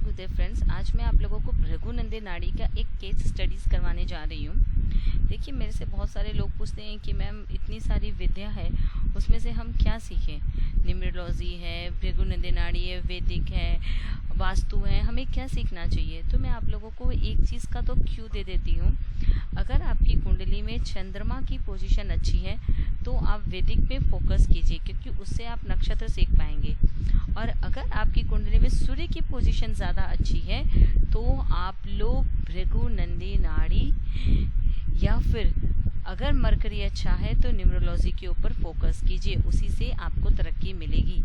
Good day friends. आज मैं आप लोगों को भृगुनंदी नाड़ी का एक केस स्टडीज़ करवाने जा रही हूँ। देखिए, मेरे से बहुत सारे लोग पूछते हैं कि मैम इतनी सारी विद्या है, उसमें से हम क्या सीखें। न्यूमरोलॉजी है, भृगुनंदी नाड़ी है, वैदिक है, वास्तु है, हमें क्या सीखना चाहिए। तो मैं आप लोगों को एक चीज़ का तो क्यू दे देती हूँ। अगर आपकी कुंडली में चंद्रमा की पोजीशन अच्छी है तो आप वैदिक पे फोकस कीजिए, क्योंकि उससे आप नक्षत्र सीख पाएंगे। और अगर आपकी कुंडली में सूर्य की पोजीशन ज़्यादा अच्छी है तो आप लोग भृगुनंदी नाड़ी, या फिर अगर मरकरी अच्छा है तो न्यूमरोलॉजी के ऊपर फोकस कीजिए, उसी से आपको तरक्की मिलेगी।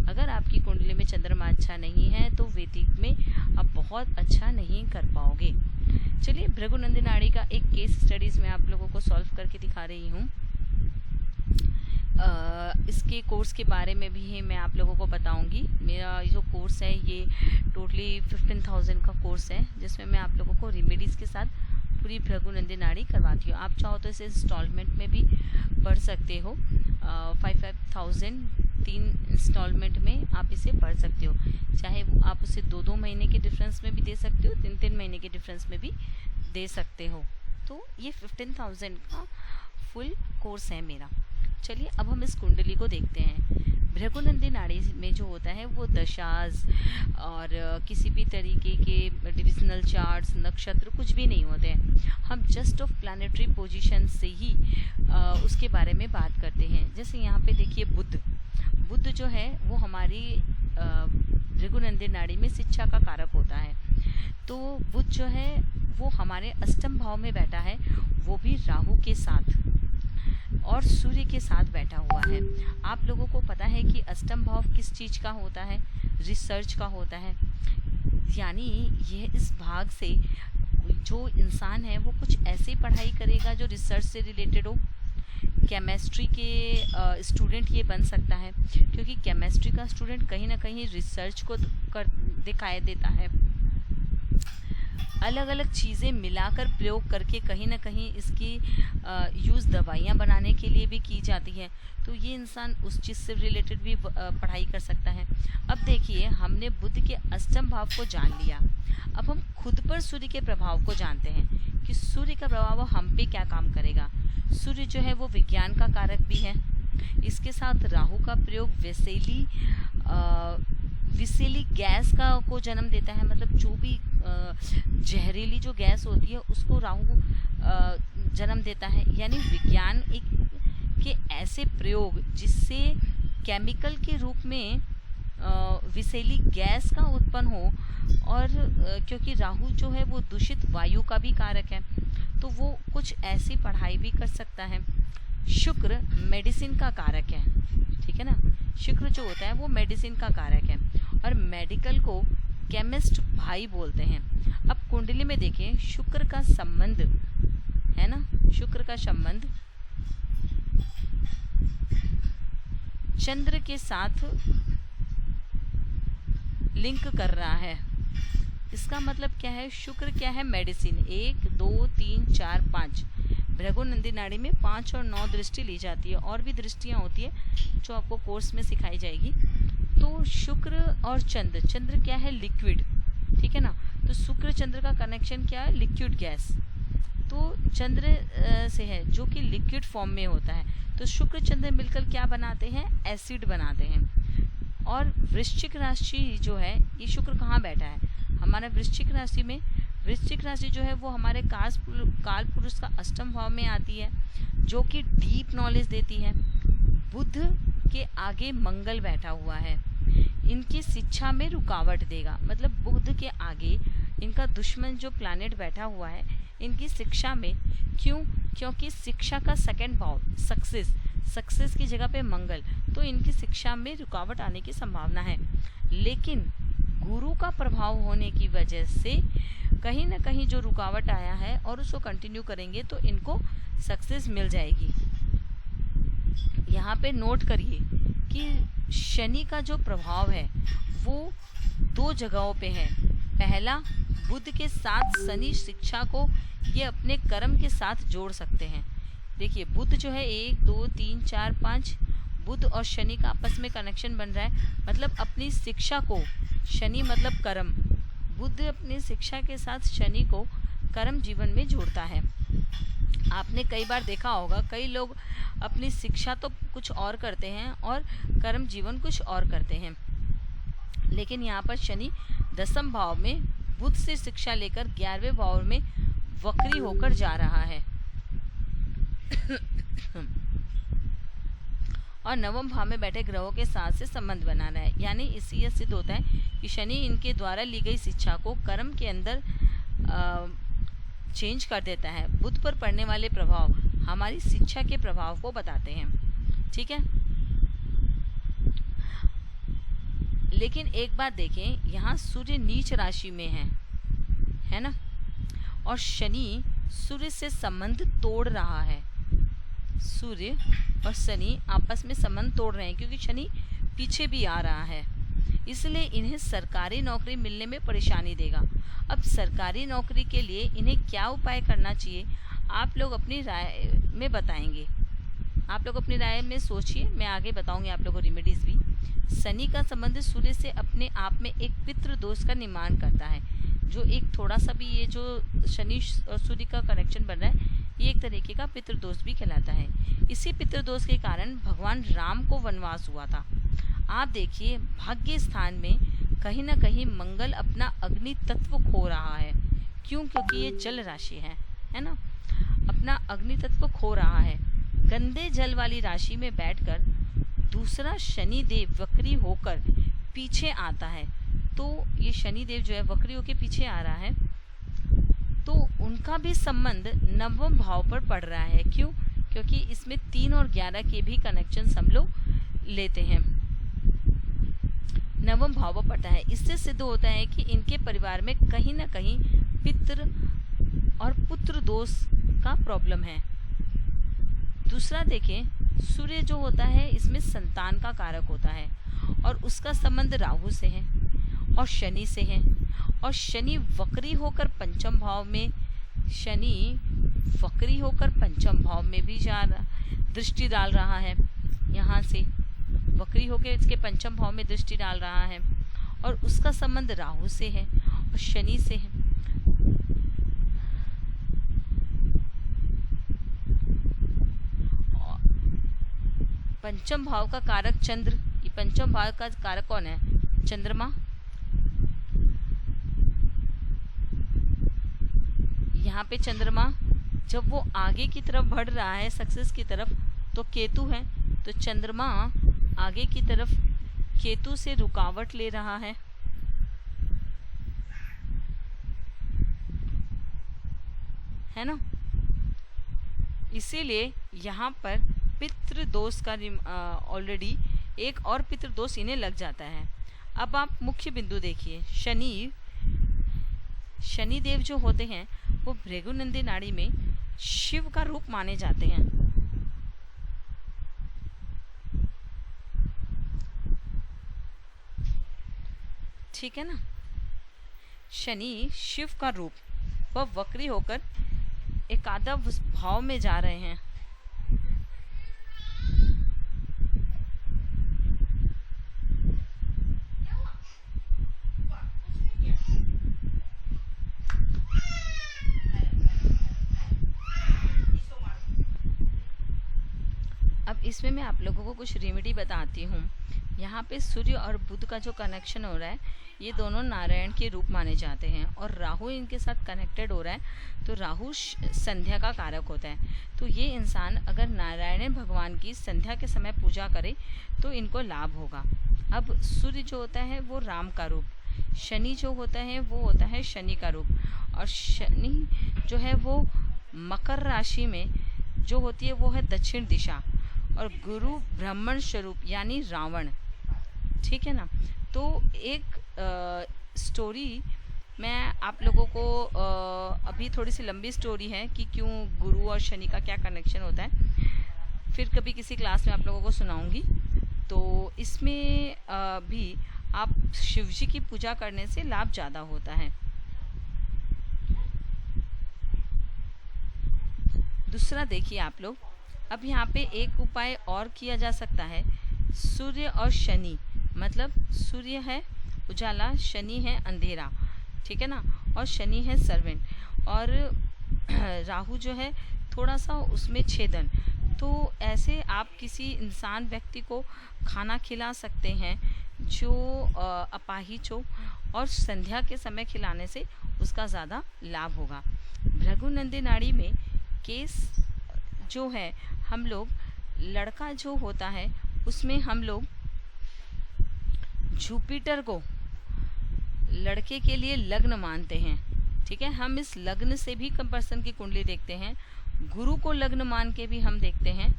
अगर आपकी कुंडली में चंद्रमा अच्छा नहीं है तो वैदिक में आप बहुत अच्छा नहीं कर पाओगे। चलिए, भृगुनंदी नाड़ी का एक केस स्टडीज़ मैं आप लोगों को सॉल्व करके दिखा रही हूँ। इसके कोर्स के बारे में भी मैं आप लोगों को बताऊंगी। मेरा जो कोर्स है ये टोटली 15,000 का कोर्स है, जिसमें मैं आप लोगों को रेमेडीज़ के साथ पूरी भृगुनंदी नाड़ी करवाती हूँ। आप चाहो तो इसे इंस्टॉलमेंट में भी पढ़ सकते हो। 5,000 3 इंस्टॉलमेंट में आप इसे पढ़ सकते हो। चाहे आप उसे 2-2 महीने के डिफरेंस में भी दे सकते हो, 3-3 महीने के डिफरेंस में भी दे सकते हो। तो ये 15,000 का फुल कोर्स है मेरा। चलिए, अब हम इस कुंडली को देखते हैं। भृगुनंदी नाड़ी में जो होता है वो दशाज और किसी भी तरीके के डिविजनल चार्ट्स, नक्षत्र कुछ भी नहीं होते हैं। हम जस्ट ऑफ प्लानिटरी पोजीशन से ही उसके बारे में बात करते हैं। जैसे यहाँ पे देखिए, बुध जो है वो हमारी भृगुनंदी नाड़ी में शिक्षा का कारक होता है। तो बुध जो है वो हमारे अष्टम भाव में बैठा है, वो भी राहु के साथ और सूर्य के साथ बैठा हुआ है। आप लोगों को पता है कि अष्टम भाव किस चीज़ का होता है? रिसर्च का होता है। यानी यह इस भाग से जो इंसान है वो कुछ ऐसी पढ़ाई करेगा जो रिसर्च से रिलेटेड हो। केमिस्ट्री के स्टूडेंट ये बन सकता है, क्योंकि केमिस्ट्री का स्टूडेंट कहीं ना कहीं रिसर्च को दिखाई देता है। अलग अलग चीज़ें मिलाकर प्रयोग करके कहीं ना कहीं इसकी यूज़ दवाइयाँ बनाने के लिए भी की जाती है। तो ये इंसान उस चीज़ से रिलेटेड भी पढ़ाई कर सकता है। अब देखिए, हमने बुध के अष्टम भाव को जान लिया। अब हम खुद पर सूर्य के प्रभाव को जानते हैं कि सूर्य का प्रभाव हम पे क्या काम करेगा। सूर्य जो है वो विज्ञान का कारक भी है। इसके साथ राहु का प्रयोग विषैली गैस को जन्म देता है। मतलब जो भी जहरीली जो गैस होती है उसको राहु जन्म देता है। यानी विज्ञान के ऐसे प्रयोग जिससे केमिकल के रूप में विषैली गैस का उत्पन्न हो। और क्योंकि राहु जो है वो दूषित वायु का भी कारक है, तो वो कुछ ऐसी पढ़ाई भी कर सकता है। शुक्र मेडिसिन का कारक है, ठीक है ना। शुक्र जो होता है वो मेडिसिन का कारक है, और मेडिकल को केमिस्ट भाई बोलते हैं। अब कुंडली में देखें, शुक्र का संबंध है ना, शुक्र का संबंध चंद्र के साथ लिंक कर रहा है। इसका मतलब क्या है? शुक्र क्या है? मेडिसिन। 1 2 3 4 5 भृगुनंदी नाड़ी में 5 और 9 दृष्टि ली जाती है। और भी दृष्टियाँ होती है जो आपको कोर्स में सिखाई जाएगी। तो शुक्र और चंद्र क्या है? लिक्विड, ठीक है ना। तो शुक्र चंद्र का कनेक्शन क्या है? Liquid gas. तो चंद्र से है जो कि लिक्विड फॉर्म में होता है। तो शुक्र चंद्र मिलकर क्या बनाते हैं? एसिड बनाते हैं। और वृश्चिक राशि जो है, ये शुक्र कहाँ बैठा है? हमारा वृश्चिक राशि में। वृश्चिक राशि जो है वो हमारे काल पुरुष का अष्टम भाव में आती है, जो कि डीप नॉलेज देती है। बुध के आगे मंगल बैठा हुआ है, इनकी शिक्षा में रुकावट देगा। मतलब बुध के आगे इनका दुश्मन जो प्लैनेट बैठा हुआ है इनकी शिक्षा में। क्यों? क्योंकि शिक्षा का सेकंड भाव सक्सेस की जगह पे मंगल, तो इनकी शिक्षा में रुकावट आने की संभावना है। लेकिन गुरु का प्रभाव होने की वजह से कहीं ना कहीं जो रुकावट आया है और उसको कंटिन्यू करेंगे तो इनको सक्सेस मिल जाएगी। यहाँ पे नोट करिए कि शनि का जो प्रभाव है वो 2 जगहों पे है। पहला, बुध के साथ शनि शिक्षा को ये अपने कर्म के साथ जोड़ सकते हैं। देखिए, बुध जो है 1 2 3 4 5 बुध और शनि का आपस में कनेक्शन बन रहा है। मतलब अपनी शिक्षा को, शनि मतलब कर्म, बुध अपनी शिक्षा के साथ शनि को कर्म जीवन में जोड़ता है। आपने कई बार देखा होगा, कई लोग अपनी शिक्षा तो कुछ और करते हैं और कर्म जीवन कुछ और करते हैं, लेकिन यहाँ पर शनि 10वें भाव में बुध से शिक्षा लेकर 11वें भाव में वक्री होकर जा रहा है और 9वें भाव में बैठे ग्रहों के साथ से संबंध बना रहा है। यानी इससे यह सिद्ध होता है कि शनि इनके द्वारा ली गई शिक्षा को कर्म के अंदर चेंज कर देता है। बुध पर पड़ने वाले प्रभाव हमारी शिक्षा के प्रभाव को बताते हैं। ठीक है, लेकिन एक बात देखें, यहाँ सूर्य नीच राशि में है ना, और शनि सूर्य से संबंध तोड़ रहा है। सूर्य और शनि आपस में संबंध तोड़ रहे हैं क्योंकि शनि पीछे भी आ रहा है, इसलिए इन्हें सरकारी नौकरी मिलने में परेशानी देगा। अब सरकारी नौकरी के लिए इन्हें क्या उपाय करना चाहिए, आप लोग अपनी राय में बताएंगे। आप लोग अपनी राय में सोचिए, मैं आगे बताऊंगी आप लोगों को रेमेडीज भी। शनि का संबंध सूर्य से अपने आप में एक पितृ दोष का निर्माण करता है। जो एक थोड़ा सा भी ये जो शनि और सूर्य का कनेक्शन बन रहा है, ये एक तरीके का पितृदोष भी कहलाता है। इसी पितृदोष के कारण भगवान राम को वनवास हुआ था। आप देखिए, भाग्य स्थान में कहीं ना कहीं मंगल अपना अग्नि तत्व खो रहा है। क्यों? क्योंकि ये जल राशि है ना, अपना अग्नि तत्व खो रहा है। गंदे जल वाली राशि में बैठकर दूसरा शनि देव वक्री होकर पीछे आता है। तो ये शनि देव जो है वक्री होकर पीछे आ रहा है, तो उनका भी संबंध 9वें भाव पर पड़ रहा है। क्यों? क्योंकि इसमें 3 और 11 के भी कनेक्शन हम लोग लेते हैं, 9वें भाव पर पड़ता है। इससे सिद्ध होता है कि इनके परिवार में कहीं ना कहीं पितृ और पुत्र दोष का प्रॉब्लम है। दूसरा देखें, सूर्य जो होता है इसमें संतान का कारक होता है और उसका संबंध राहु से है और शनि से है, और शनि वक्री होकर 5वें भाव में, शनि वक्री होकर 5वें भाव में भी दृष्टि डाल रहा है। यहाँ से वक्री होकर इसके 5वें भाव में दृष्टि डाल रहा है और उसका संबंध राहु से है और शनि से है। पंचम भाव का कारक चंद्र, ये 5वें भाव का कारक कौन है? चंद्रमा। यहाँ पे चंद्रमा जब वो आगे की तरफ बढ़ रहा है सक्सेस की तरफ, तो केतु है, तो चंद्रमा आगे की तरफ केतु से रुकावट ले रहा है ना। इसीलिए यहाँ पर पितृदोष का ऑलरेडी एक और पितृदोष इन्हें लग जाता है। अब आप मुख्य बिंदु देखिए, शनि देव जो होते हैं वो भृगुनंदी नाड़ी में शिव का रूप माने जाते हैं। ठीक है ना, शनि शिव का रूप, वह वक्री होकर एकादश भाव में जा रहे हैं। अब इसमें मैं आप लोगों को कुछ रेमेडी बताती हूँ। यहाँ पे सूर्य और बुध का जो कनेक्शन हो रहा है, ये दोनों नारायण के रूप माने जाते हैं और राहु इनके साथ कनेक्टेड हो रहा है, तो राहु संध्या का कारक होता है। तो ये इंसान अगर नारायण भगवान की संध्या के समय पूजा करे तो इनको लाभ होगा। अब सूर्य जो होता है वो राम का रूप, शनि जो होता है वो होता है शनि का रूप, और शनि जो है वो मकर राशि में जो होती है वो है दक्षिण दिशा, और गुरु ब्राह्मण स्वरूप यानी रावण। ठीक है ना। तो एक स्टोरी मैं आप लोगों को अभी थोड़ी सी लंबी स्टोरी है कि क्यों गुरु और शनि का क्या कनेक्शन होता है, फिर कभी किसी क्लास में आप लोगों को सुनाऊंगी। तो इसमें भी आप शिव जी की पूजा करने से लाभ ज़्यादा होता है। दूसरा देखिए आप लोग, अब यहाँ पे एक उपाय और किया जा सकता है। सूर्य और शनि, मतलब सूर्य है उजाला, शनि है अंधेरा। ठीक है ना, और शनि है सर्वेंट, और राहु जो है थोड़ा सा उसमें छेदन। तो ऐसे आप किसी इंसान व्यक्ति को खाना खिला सकते हैं जो अपाहिज हो, और संध्या के समय खिलाने से उसका ज़्यादा लाभ होगा। भृगुनंदी नाड़ी में केस जो है, हम लोग लड़का जो होता है उसमें हम लोग जुपिटर को लड़के के लिए लग्न मानते हैं, ठीक है। हम इस लग्न से भी कंपैरिजन की कुंडली देखते हैं, गुरु को लग्न मान के भी हम देखते हैं,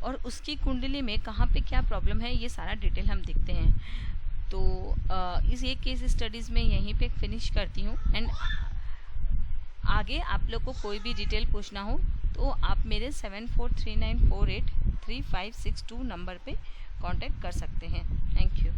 और उसकी कुंडली में कहाँ पे क्या प्रॉब्लम है ये सारा डिटेल हम देखते हैं। तो इस एक केस स्टडीज़ में यहीं पे फिनिश करती हूँ। एंड आगे आप लोग को कोई भी डिटेल पूछना हो तो आप मेरे 7439483562 नंबर पे कांटेक्ट कर सकते हैं। Thank you.